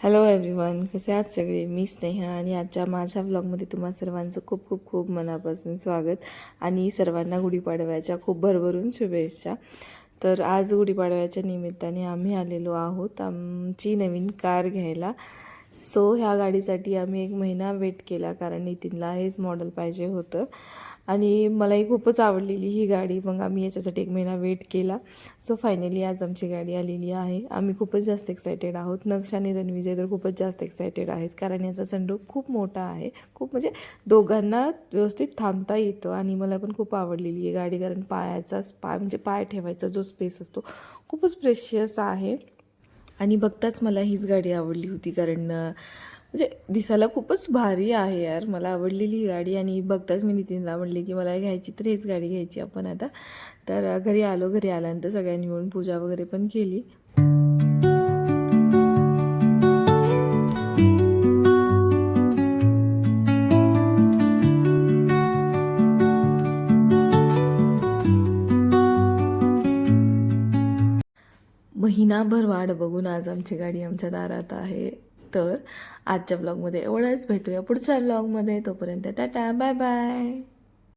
Hello everyone, कसे आहात सगळे. मी स्नेहा आणि आजच्या माझ्या व्लॉगमध्ये तुम्हा सर्वांचं खूप खूप खूप मनापासून स्वागत आणि सर्वांना गुढीपाडव्याच्या खूप भरभरून शुभेच्छा. तर आज गुढीपाडव्याच्या निमित्ताने आम्ही आलेलो आहोत आमची नवीन कार घ्यायला. सो ह्या गाडीसाठी आम्ही 1 महिना वेट केला, कारण नितीनला हेच मॉडेल पाहिजे होतं आणि मलाही खूपच आवडलेली ही गाडी. मग आम्ही याच्यासाठी 1 महिना वेट केला. सो फायनली आज आमची गाडी आलेली आहे. आम्ही खूपच जास्त एक्सायटेड आहोत. नक्ष आणि रणविजय तर खूपच जास्त एक्सायटेड आहेत, कारण याचा सनरूफ खूप मोठा आहे. खूप म्हणजे दोघांना व्यवस्थित थांबता येतं आणि मला पण खूप आवडलेली आहे गाडी, कारण म्हणजे पाय ठेवायचा जो स्पेस असतो खूपच प्रेशियस आहे. आणि बघताच मला हीच गाडी आवडली होती, कारण म्हणजे दिसायला खूपच भारी आहे यार. मला आवडलेली ही गाडी आणि बघताच मी नितीनला म्हणले की मला घ्यायची, तर हीच गाडी घ्यायची आपण आता. तर घरी आल्यानंतर सगळ्यांनी मिळून पूजा वगैरे पण केली. महिनाभर वाट बघून आज आमची गाडी आमच्या दारात आहे. तर आजच्या ब्लॉगमध्ये एवढंच. भेटूया पुढच्या ब्लॉगमध्ये. तोपर्यंत टाटा, बाय बाय.